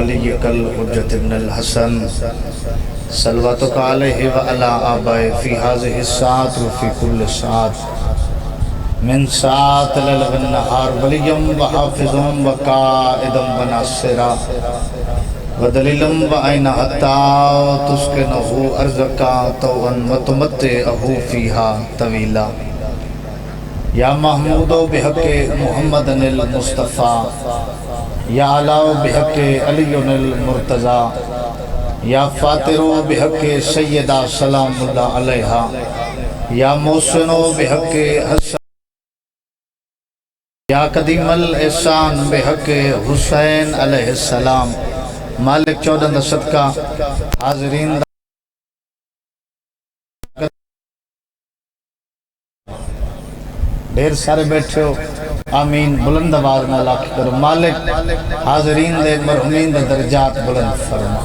وليك الحجة ابن الحسن صلواتك عليه وعلى آبائه في هذه الساعة وفي كل ساعة من ساعة الليل والنهار وليا وحافظا وقائدا وناصرا ودليلا وعينا حتى تسكنه أرضك طوعا وتمتعه فيها طويلا یا محمود بحق محمد المصطفیٰ یا علاء بحق علی المرتضیٰ یا فاتر بحق سیدہ سلام اللہ علیہا یا محسن بحق حسن یا قدیم الاحسان بحق حسین علیہ السلام مالک 14 صدقہ حاضرین ڈھیر سارے بیٹھے ہو آمین بلند آواز نہ لاکھ کرو مالک حاضرین دے مرحومین دے درجات بلند فرما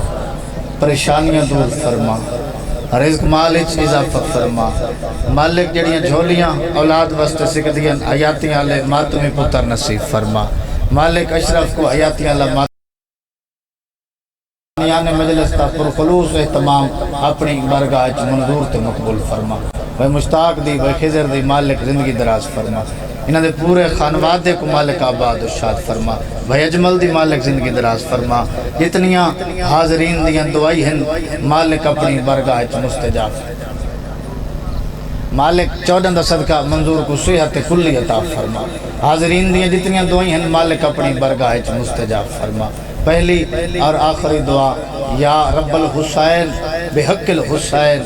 پریشانیاں دور فرما رزق مالک اضافہ فرما مالک جڑیاں جھولیاں اولاد واسطے سکھدیاں حیاتیاں لے ماتمی پتر نصیب فرما مالک اشرف کو حیاتیاں لے ماتمیان مجلس تا پرخلوص احتمام اپنی برگاہ منظور تے مقبول فرما وہ مشتاق دی وہ خضر دی مالک زندگی دراز فرما انہاں دے پورے خانوادے کو مالک آباد و شاد فرما بھائی اجمل دی مالک زندگی دراز فرما جتنیاں حاضرین دیاں دعائی ہیں مالک اپنی برگاہ مستجاب مالک 14 صدقہ منظور کو صحت کلی عطا فرما حاضرین دیاں جتنیاں دعائی ہیں مالک اپنی برگاہ مستجاب فرما پہلی اور آخری دعا یا رب الحسین بحق الحسین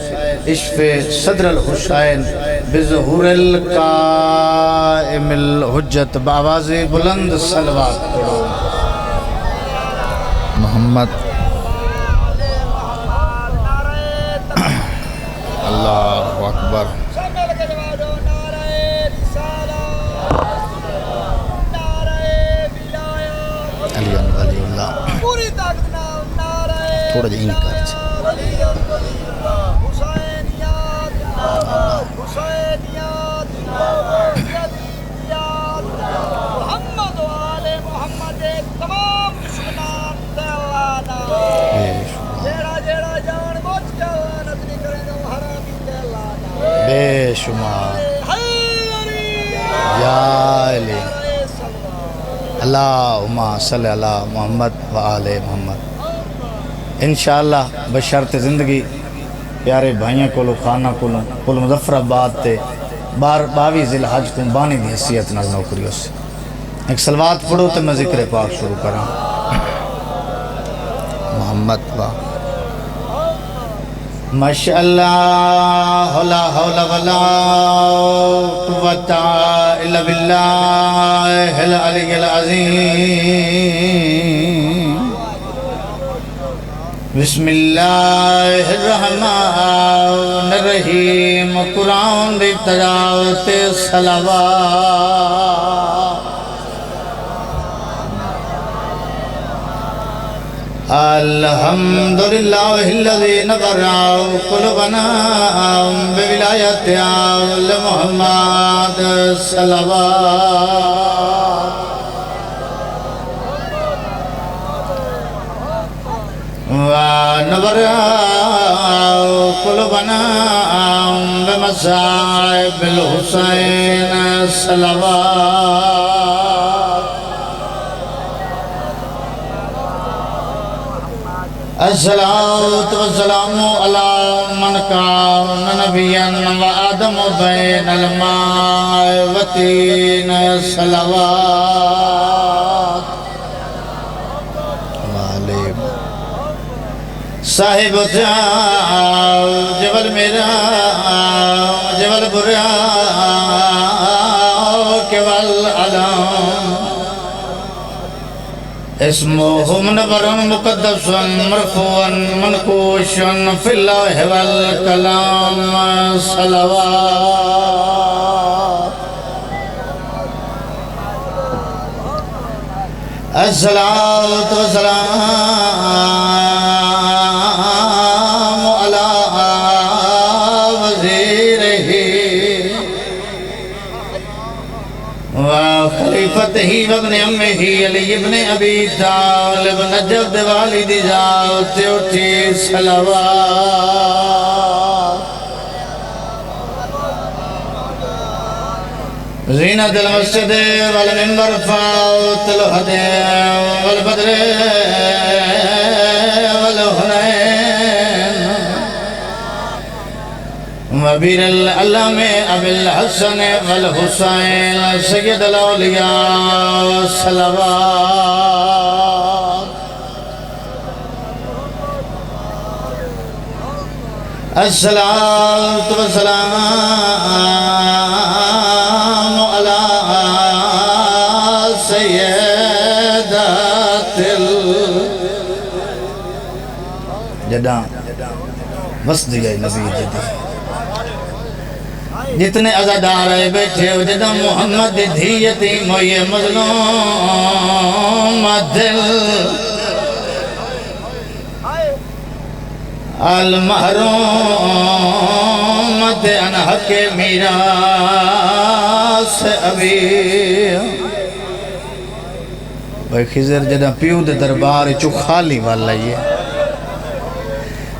اشف صدر الحسین بظہور القائم الحجت بآواز بلند صلوات پڑھو محمد اللہ اکبر علی اللہ تھوڑا جا انکار بے شمار یا علی اللہم صلی اللہ محمد و آل محمد انشاءاللہ بشرط زندگی پیارے بھائیاں کو خانہ کو مظفر آباد تے 22 ذی الحج کو بانی دی حیثیت نال نوکریوں سے ایک صلوات پڑھو تے میں ذکر پاک شروع کراں محمد با ماشاءاللہ لا حول ولا قوت الا باللہ العلی العظیم بسم اللہ الرحمن الرحیم قرآن دی تلاوت صلوات الحمدللہ الذی نظر قلوبنا بولایت آل محمد صلوات ونظر قلوبنا بمصائب الحسین صلوات الصلاة والسلام على من كان نبيا وآدم بين الماء والطين صلوات صاحب جبل میرا جبل برا کیول علام اسمه منور مقدس مرفوع منقوش في الله والكلام صلوات الصلاة والسلام على وزيره وخليفته وابن أمه علي بن أبي طالب طالب نجف دے والد جاؤ تے اٹھی صلوات زینت المسجد والمنبر فاوت الہدے والبدر والحنین وبیر العلم ابی الحسن والحسین سید الاولیاء صلوات الصلاة والسلام على سیدات جداں وسط گئے نبی جداں جتنے عزادار آئے بیٹھے ہو جداں محمد دھی یتیم ہو یہ مظلوم دل المحرومت انحق میراث ابی بھائی خضر جدہ پیو دے دربار چو خالی والا یہ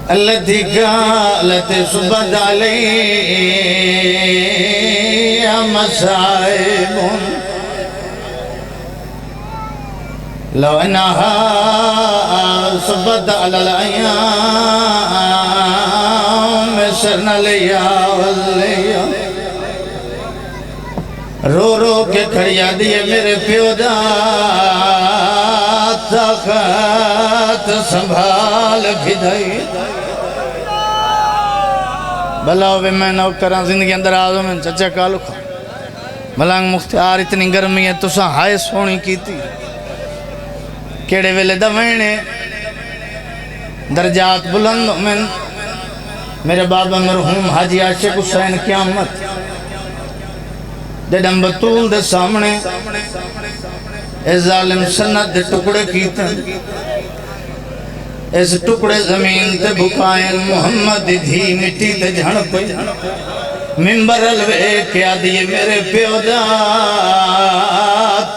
الذي قالت صبد علی مصائب لو انہا صبت علی الایام سرنا لیا واللیا رو رو کے کھڑیا دیئے میرے پیو دا طاقت سنبھال بھدائی بھلاو بھی میں نو کران زندگی اندر آزو میں چچا کالو کھا ملانگ مختار اتنی گرمی ہے تو ساں ہائے سونی کی تھی کیڑے ویلے دوینے درجات بلند من میرے بابا مرحوم حاجی عاشق حسین قیامت جدم بطول دے سامنے اے ظالم سنت دے ٹکڑے کیتا اس ٹکڑے زمین تے بکائیں محمد دھی مٹی تے جھڑ پئی ممبر الوے کیا دیئے میرے پیو دا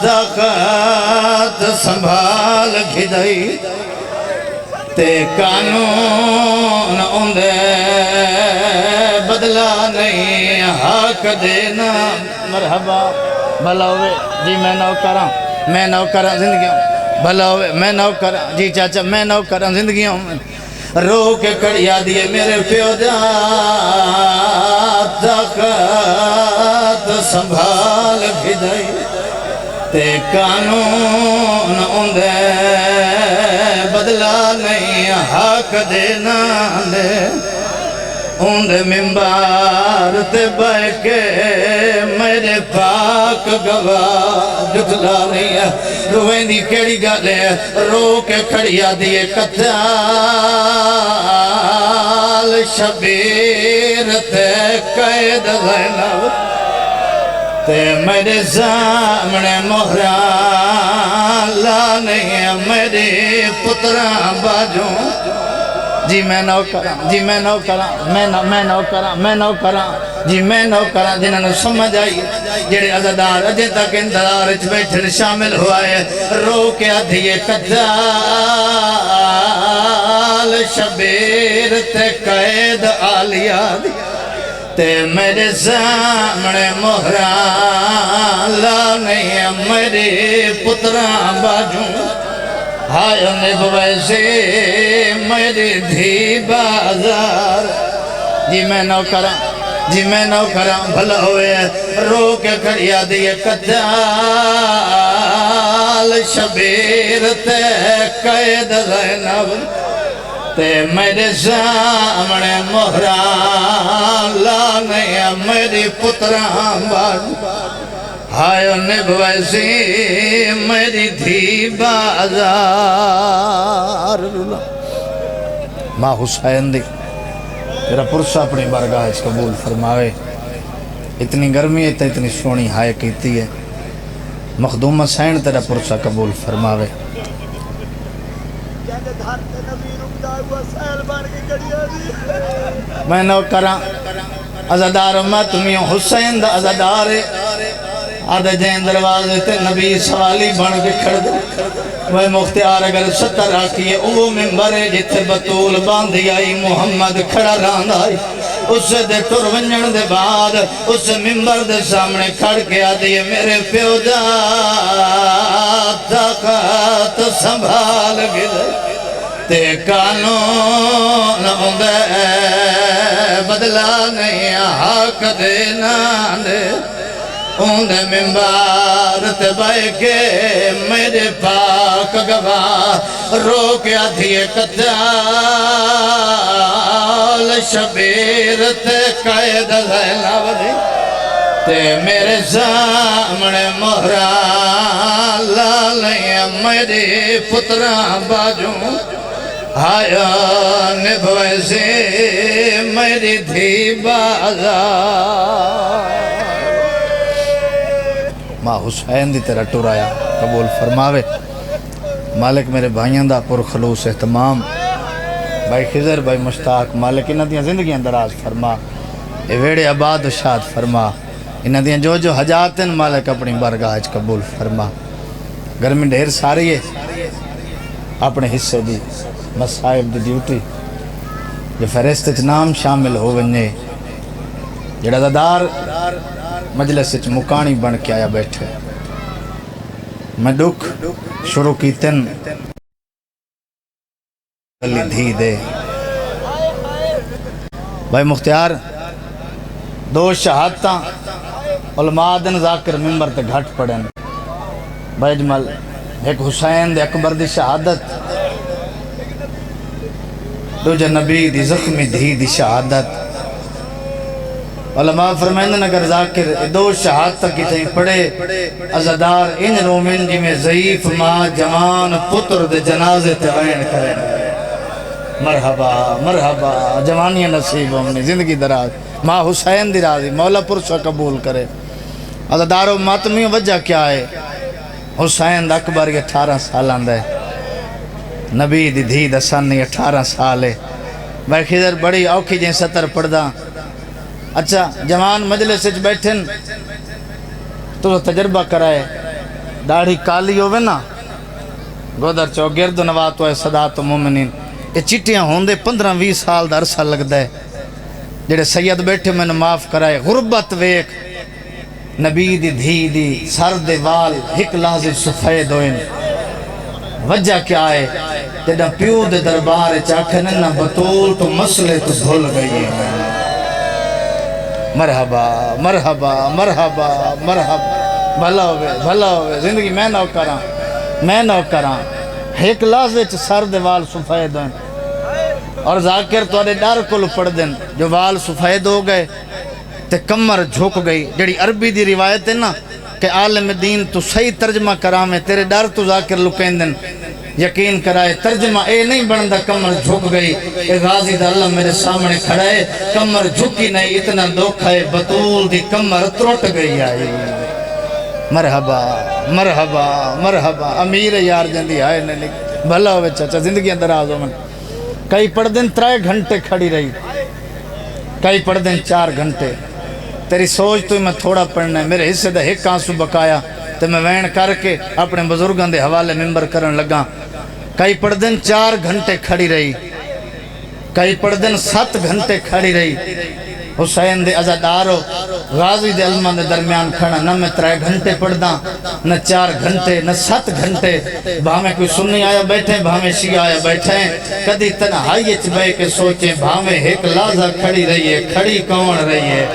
طاقت سنبھال گھدائی تے قانون اندے بدلا نہیں حق دینا مرحبا بھلا ہوئے جی میں نو کراں زندگیوں بھلا ہوئے میں نو کراں جی چاچا میں نو کراں زندگیوں رو کے کڑیا دیئے میرے پیو دا طاقت سنبھال بھدائی تے قانون اندے بدلا نہیں حق دینا دے اندے ممبار تے بہ کے میرے پاک گواہ جتلا نہیں ہے روئیں دی کیڑی گالے رو کے کھڑیا دیئے قتال شبیر تے قید زینب تے میرے سامنے مہران لا نہیں ہے میرے پتران باجوں جی میں نو کراں جی میں نو کراں میں نو کراں جی میں نو کراں جنہاں نے سمجھ آئی جڑے عزادار اجے تک انتظار وچ بیٹھے شامل ہوا ہے رو کے آدھیے قتال شبیر تے قید آلیا تے میرے سامنے مہران لا نہیں ہے میرے پتران باجوں ہائے نب ویسے میری دھی بازار جی میں نو کراں بھلا ہوئے رو کے کھڑیا دیئے قتال شبیر تے قید زینب تے میرے سامنے مہران لا نہیں ہے میری پتران باجوں ہائے نب ویسی میری دھی بازار ماں حسین دی تیرا پرسہ اپنی بارگاہ اس قبول فرماوے اتنی گرمی ہے اتنی سونی ہائے کیتی ہے مخدوم حسین تیرا پرسہ قبول فرماوے میں نو کراں عزادار امت میں حسین دا عزادار آدھے جائیں دروازے تے نبی سوالی بن کے کھڑ دے وہ مختار اگر 70 آکیے وہ ممبر ہے جتھے بطول باندھی آئی محمد کھڑا راند آئی اس دے ٹر ونجن دے بعد اس ممبر دے سامنے کھڑ کے آدھی میرے پیو دا طاقت سنبھال گئے تے قانون ہوندے بدلا نہیں حق دینا دے اوندے ممبار تے بائے کے میرے پاک گواہ رو کے آدھیے قتال شبیر تے قائد زینب دی تے میرے سامنے مہران لالیں میری پتران باجوں آیا نبھوے سے میری دھی بازار ماں حسین دی تیرا ٹورایا قبول فرماوے مالک میرے بھائیاں دا پر خلوص اہتمام بھائی خضر بھائی مشتاق مالک انہاں دیاں زندگیاں دراز فرما اے ویڑے آباد و شاد فرما انہاں دیاں جو حجاتن مالک اپنی بارگاہ قبول فرما گرمی ڈھیر ساری ہے اپنے حصے دی مسائب دی ڈیوٹی جو فہرست نام شامل ہو ونجے جڑا دادار مجلس مکانی بن کے آیا بیٹھے میں دکھ شروع کی تن دھی دے بھائی مختار دو شہادتاں علماء دن ذاکر ممبر تے گھٹ پڑھیں بھائی اجمل ایک حسین دے اکبر دی شہادت دو نبی دی زخمی دھی دی شہادت علماء فرمائندن اگر ذاکر دو شہادت کی تھیں پڑھے ازادار ان رومن جی میں ضعیف ماں جوان پتر دے جنازے تغین کریں مرحبا مرحبا جوانیاں نصیب ہمیں زندگی دراز ماں حسین دی راضی مولا پرسہ قبول کرے ازادار و ماتمی وجہ کیا ہے حسین دا اکبر 18 سال آندہ ہے نبی دی دھی دا سنی 18 سال ہے بھائی خضر بڑی اوکھی جیں 70 پڑھدا اچھا جوان مجلس اچھ بیٹھن تو تجربہ کرائے داڑھی کالی ہوئے نا گودر چو گرد نوات ہوئے صدات و مومنین یہ چٹیاں ہوندے 15-20 سال دا عرصہ لگ دے جڑے سید بیٹھے میں نے معاف کرائے غربت ویک نبی دی دھی دی سر دے وال ہک لازی سفید ہوئے وجہ کیا ہے جڑا پیو دے دربار چاکھنے نا بطول تو مسئلے تو بھول گئی ہے مرحبا مرحبا مرحبا مرحبا بھلا ہوئے زندگی میں نو کراں ایک لازے چھ سر دے وال سفید ہوئے اور ذاکر تو اڑے ڈار کو پڑھ دن جو وال سفید ہو گئے تے کمر جھوک گئی جڑی عربی دی روایت ہے نا کہ عالم دین تو صحیح ترجمہ کرامے تیرے ڈر تو ذاکر لکین دن یقین کرائے ترجمہ اے نہیں بندہ کمر جھک گئی اے غازی دا اللہ میرے سامنے کھڑائے کمر جھکی نہیں اتنا دکھا ہے بطول دی کمر ترٹ گئی آئی مرحبا مرحبا مرحبا امیر یار جندی آئے نہیں بھلا ہوئے چاچا زندگی اندر آزو من کئی پڑھ دن 3 گھنٹے کھڑی رہی کئی پڑھ دن 4 گھنٹے تیری سوچ تو میں تھوڑا پڑھنا ہے میرے حصے دا ایک آنسو بکایا تو میں وین کر کے اپنے بزرگاں دے حوالے ممبر کرن لگا کئی پڑھ دن 4 گھنٹے کھڑی رہی کئی پڑھ دن 7 گھنٹے کھڑی رہی حسین دے عزادارو غازی دے علماء دے درمیان کھڑا نہ میں 3 گھنٹے پڑھ دا نہ 4 گھنٹے نہ 7 گھنٹے بھامیں کوئی سنی آیا بیٹھے بھامیں شیعہ آیا بیٹھے کدی تنہائی اچ بے کے سوچیں بھامیں ایک لازہ کھڑی رہی ہے کھڑی کون رہی ہے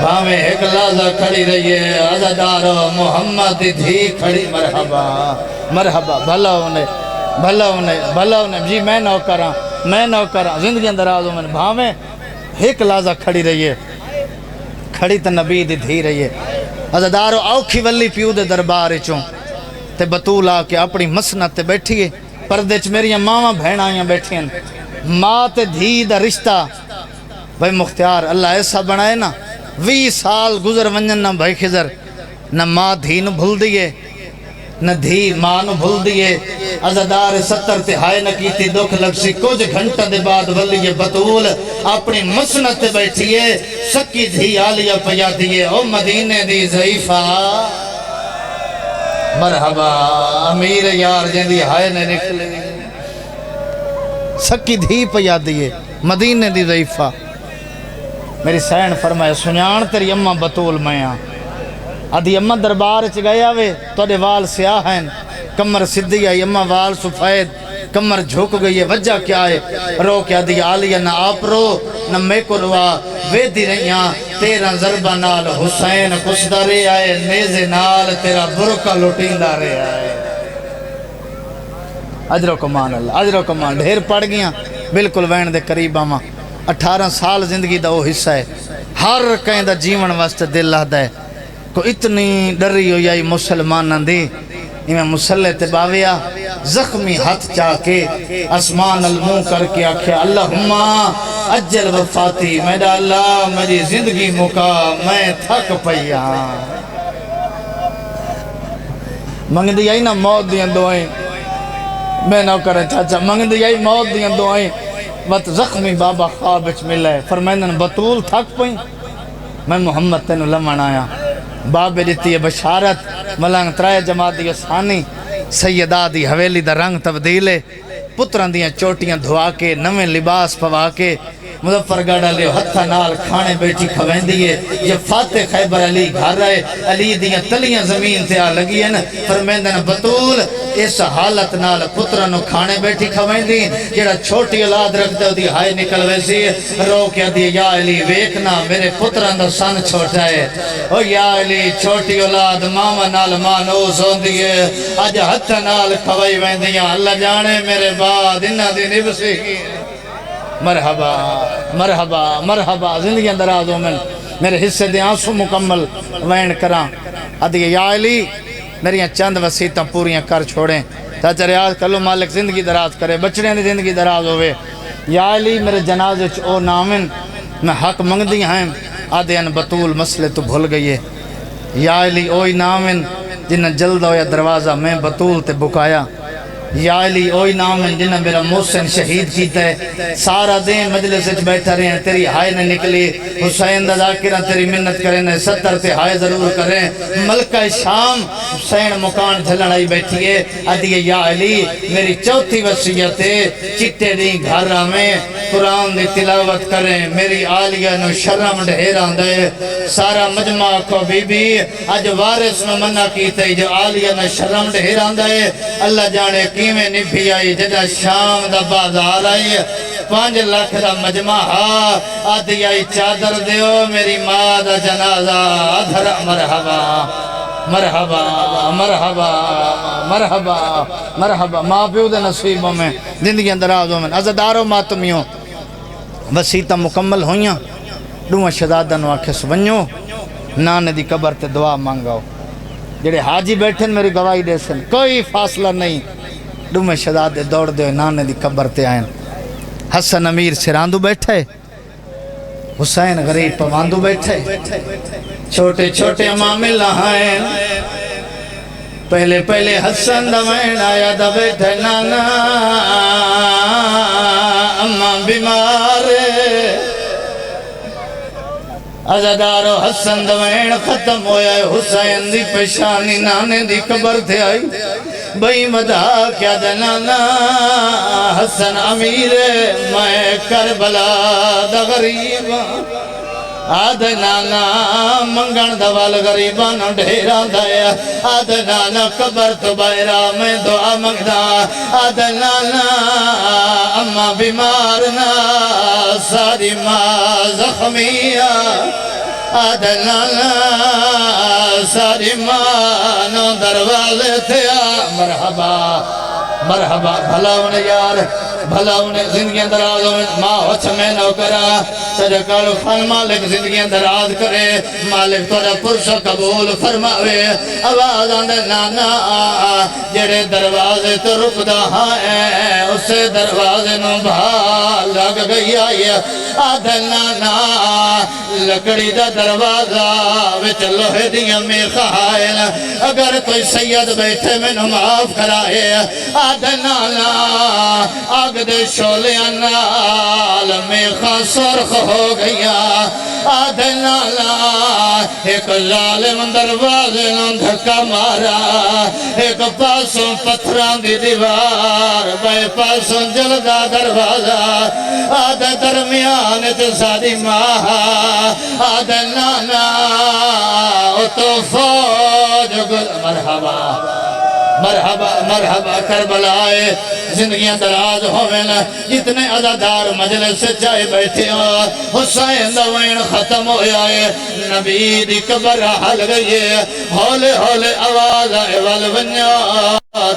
بھامیں ایک لازہ کھڑی رہی ہے عزادارو محمد دھی کھڑی مرحبا مرحبا بھلا انہیں جی میں نو کراں زندگی اندر آزو میں بھامیں ایک لازہ کھڑی رہی ہے کھڑی تا نبی دی دھی رہی ہے عزادارو اوکھی ولی پیو دے دربار چوں تے بطول آ کے اپنی مسنت تے بیٹھی ہے پردے چ میری ماں بہن آئیاں بیٹھی ہیں ماں تے دھی دا رشتہ بھائی مختار اللہ ایسا بنائے نا 20 سال گزر ونجن نہ بھائی خضر نہ ماں دھی نو بھول دیئے نہ دھی ماں نو بھول دیے عزادار 70 تے ہائے نہ کیتی دکھ لگ سی کچھ گھنٹہ دے بعد ولی بطول اپنی مسنت تے بیٹھیے سکی دھی آلیہ پیا دیے او مدینے دی ضعیفہ مرحبا امیر یار جیندی ہائے نے نکلے سکی دھی پیا دیے مدینے دی ضعیفہ میری سین فرمائے سنیان تیری اممہ بطول میں آدھی اممہ دربار چ گیا وے توڑے وال سیاہ ہیں کمر صدی آئی اممہ وال سفید کمر جھوک گئی ہے وجہ کیا ہے رو کیا دی آلیہ نہ آپ رو نہ میں کو روا وے دی رہیاں تیرا ضربہ نال حسین کسدہ رے آئے نیزے نال تیرا برکہ لٹیندہ رے آئے اجر و کمان اللہ اجر و کمان ڈھیر پڑ گیا بالکل وین دے قریب آما 18 سال زندگی دا وہ حصہ ہے ہر کہیں دا جیون واسطے دل لہدہ ہے کو اتنی ڈری ہوئی آئی مسلمان دی میں مسلح تے باویا زخمی ہاتھ چاہ کے اسمان الموں کر کے آکھے اللہم اجل وفاتی میرا اللہ میری زندگی مکا میں تھک پیا منگ دی آئی نا موت دیاں دعائیں میں نہ کریں چاچا منگ دی آئی موت دیاں دعائیں بات زخمی بابا خواب اچھ ملے فرمائندن بطول تھک پئیں میں محمد تینو لمن آیا بابے دیتی ہے بشارت ملانگ ترائے جماعت دی ثانی سیدہ دی حویلی دا رنگ تبدیلے پتران دیاں چوٹیاں دھوا کے نویں لباس پوا کے مظفر گاڑا لیو ہتھا نال کھانے بیٹھی کھوین دیئے یہ فاتح خیبر علی گھر رہے علی دیاں تلیاں زمین تے آ لگی ہیں فرمیندن بطول اس حالت نال پترانو کھانے بیٹھی کھوین دی جیڑا چھوٹی اولاد رکھ دے دی ہائے نکل ویسی رو کیا دی یا علی ویکنا میرے پتران دا سن چھوٹا ہے او یا علی چھوٹی اولاد ماما نال مانوس ہون دیئے آج ہتھا نال کھوائی وین دیاں اللہ جانے میرے بعد انہا دی نبسی کی مرحبا مرحبا مرحبا زندگی اندرازوں میں میرے حصے دے آنسو مکمل وین کراں ادھے یا علی میری چند وسیعتاں پوریاں کر چھوڑیں چاچا ریاض کلو مالک زندگی دراز کرے بچڑے نے زندگی دراز ہوئے یا علی میرے جنازے چ او نامن میں حق منگ دی ہیں آدھے ان بطول مسئلے تو بھول گئی ہے یا علی اوئی نامن جنہ جلد ہویا دروازہ میں بطول تے بکایا یا علی اوئی نام ہے جنہ میرا محسن شہید کیتا ہے سارا دین مجلس اچھ بیٹھا رہے ہیں تیری ہائے نہ نکلی حسین دا ذاکرہ تیری منت کریں 70 تے ہائے ضرور کریں ملکہ شام حسین مکان جھلن آئی بیٹھی ہے ادھیے یا علی میری چوتھی وصیت ہے چٹے دی گھارہ میں قرآن دی تلاوت کریں میری آلیہ نو شرم ڈھیران دے سارا مجمع کو بی بی آج وارث نو منع کیتے جو آلیہ نو شرم ڈھیران دے اللہ جانے میں نبھی آئی جدہ شام دا بازار آئی 5 لاکھ دا مجمع آدھی آئی چادر دیو میری ماں دا جنازہ آدھر مرحبا مرحبا مرحبا مرحبا مرحبا ماں پیو دے نصیبوں میں زندگی اندرازوں میں عزداروں ماتمیوں وسیعتہ مکمل ہوئیاں دوہاں شہزادہ نو آکھے سونیو نانے دی قبر تے دعا مانگاؤ جڑے حاجی بیٹھن میری گواہی دے سن کوئی فاصلہ نہیں دومے شہزادے دوڑ دے نانے دی قبر تے آئیں حسن امیر سراندو بیٹھے حسین غریب پواندو بیٹھے چھوٹے چھوٹے امامل لہائیں پہلے پہلے حسن دوین آیا دا بیٹھے نانا اماں بیمار عزادارو حسن دوین ختم ہویا ہے حسین دی پیشانی نانے دی قبر تھے آئی بھئی مدہ کیا دنانا حسن امیر میں کربلا دا غریب آدھنانا منگن دوال غریبان ڈھیران دایا آدھنانا قبر تو بائرہ میں دعا مگدہ آدھنانا اماں بیمارنا ساری ماں زخمیہ آدھنانا ساری ماں نو دروازے تھے مرحبا مرحبا بھلا انہیں یار بھلا انہیں زندگیاں دراز ہوئے ماں وچھ میں نو کرا تجھے کالو خان مالک زندگیاں دراز کرے مالک تجھے پرسو قبول فرماوے آواز آندے نانا جڑے دروازے تو رک دا ہے اسے دروازے نو بھا لگ گئی آئی آدھے نانا لکڑی دا دروازہ وچ لوہے دیاں میں خائل اگر کوئی سید بیٹھے میں نو معاف کرائے آدھے نانا آگ دے شولیاں نال میں خان سرخ ہو گیا آدھے نالا ایک ظالم دروازے نو دھکا مارا ایک پاسوں پتھران دی دیوار بے پاسوں جلدہ دروازہ آدھے درمیان سادی ماہ آدھے نانا او تو فوج گل مرحبا مرحبا مرحبا کربلائے زندگیاں دراز ہوئے نا جتنے عزادار مجلس سے جائے بیٹھے ہو حسین دوین ختم ہو جائے نبی دی قبر حل گئی ہولے ہولے آواز آئے والونیا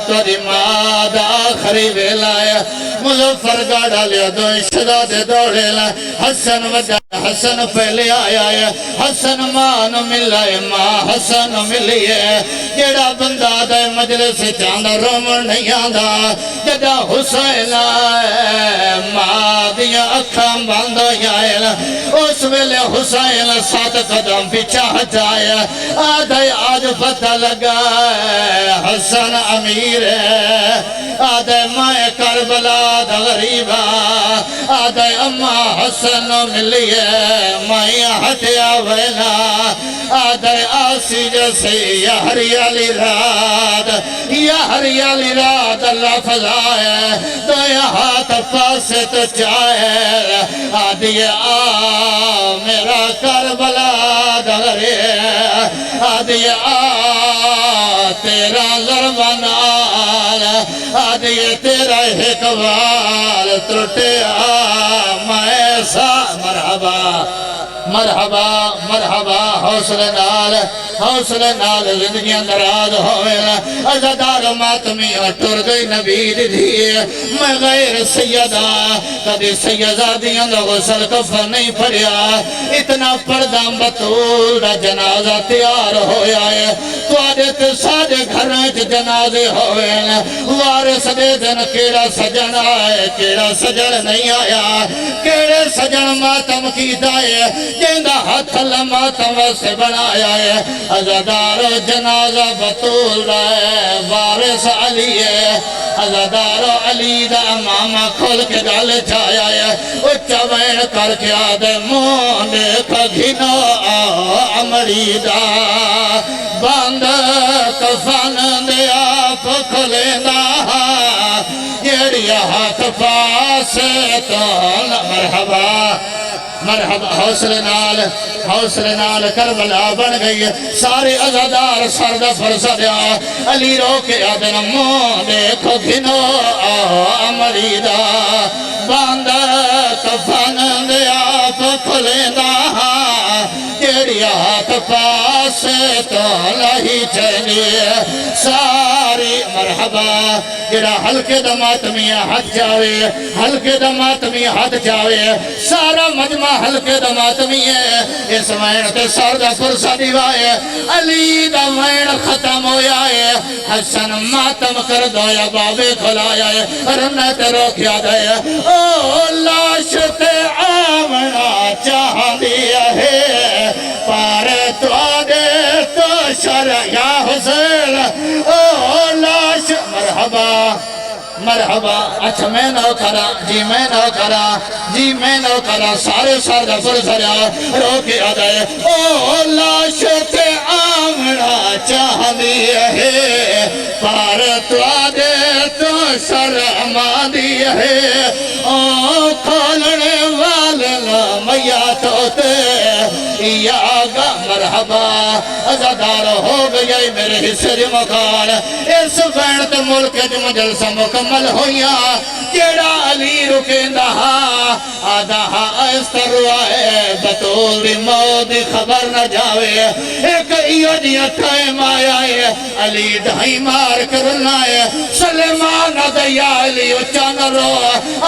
توری ماد آخری بیلائے مظفر گاڑا لیا دو شداد دوڑے لائے حسن وجہ حسن پہلے آیا ہے حسن ماں نو ملائے ماں حسن ملیے جیڑا بندہ دے مجلس چاندہ رومن نہیں آندہ جدہ حسین آئے ماں دیا اکھاں باندھو جائے اس ویلے حسین سات قدم پیچھا جائے آدھے آج پتہ لگا حسن امیر ہے آدھے مائے کربلا دا غریبہ آدھے اماں حسن ملیے مائیں ہٹیا ویلا آدھے آسی جیسے یا ہریالی رات یا ہریالی رات اللہ فضائے تو یا ہاتھ پاسے تو چاہے آدھے میرا کربلا دا غریب آدھے تیرا ضربنال آدھے تیرا حکوال ترٹیا میں سا مرحبا مرحبا مرحبا حوصلے نال زندگیاں دراز ہوئے عزادار ماتمی ٹر گئی نبی دی میں غیر سیدہ کدی سیدادیاں دا غسل کفن نہیں پڑیا اتنا پردام بطول دا جنازہ تیار ہویا ہے تو آدھت سادے گھرچ جنازے ہوئے وارث دے دن کیڑا سجن آئے کیڑا سجن نہیں آیا کیڑے سجن ماتم کی دائے جندہ ہاتھ ماتم سے بنایا ہے عزادار جنازہ بطول رہے وارث علی ہے عزادار علی دا امامہ کھول کے گال چایا ہے اچھا بین کر کے آدھے مونے کا گھنو عمری دا باندھ کفن دیا پکھلے دا جیڑی ہاتھ پاسے تو مرحبا مرحبا حوصلے نال کربلا بن گئی سارے عزادار سرد فرصہ دیا علی رو کے آدن موں دیکھو گھنو عمری دا باندھ کفن دیا پکھلے دا جیڑی ہاتھ پاسے تو لہی چلیے ساری مرحبا جیڑا حلقے دا ماتمی ہاتھ جاوے حلقے دا ماتمی ہاتھ جاوے سارا مجمع حلقے دا ماتمی ہے اس وین تے سار دا فرصہ دیوائے علی دا وین ختم ہویا ہے حسن ماتم کر دویا بابے کھلایا ہے رنہ تے روکیا دے او لاش تے آمنا چاہ دیا ہے پارے تو آدے تو شرع یا حسین او لاش مرحبا مرحبا اچھا میں نو کرا جی میں نو کرا جی میں نو کرا سارے سار دفر سریا روکے آدھے او لاش تے آمنا چاہ دیا ہے پار تو آدھے تو شرم آدھی ہے او کھولنے والنا میات ہوتے یا آگا مرحبا عزادار ہو گئی میرے حصے دی مکان اس وینت ملک جو مجلسہ مکمل ہویا جیڑا علی رکیندا آدھا استر روائے بطول دی موت دی خبر نہ جاوے ایک ایو جیا ٹائم آیا ہے علی دھائی مار کرنا ہے سلیمان آدھیا علی اچان رو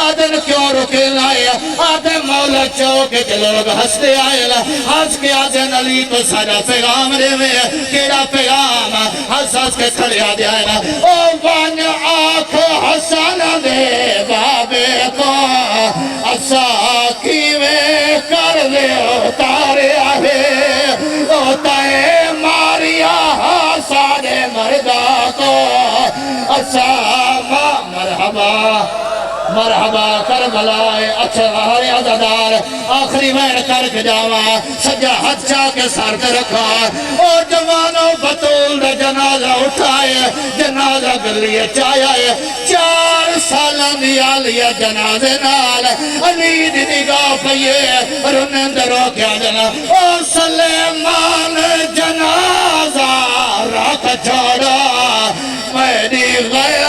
آدھن کیوں رکے لائے آدھے مولا چوکے کے لوگ ہستے آئے ہس کے آدھن علی تو سارا پیغام دے میں کیڑا پیغام ہس کے کھڑے آدھے آئے او بان آنکھ حسن دے بابے کو اسا کیویں کر دے اتارے آہے اوتائے ماریا سارے مردہ کو اسا مرحبا مرحبا کربلا اچھا ہرے عزادار آخری وین کر کے جاوا سجا ہاتھ چاہ کے سر کے رکھا او جوانوں بطول دا جنازہ اٹھائے جنازہ گلیے چاہیے 4 سالان دی آلیہ جنازے نال علی دی نگاہ پئیے رنند رو کیا جنا او سلیمان جنازہ رکھ چھوڑا میری غیر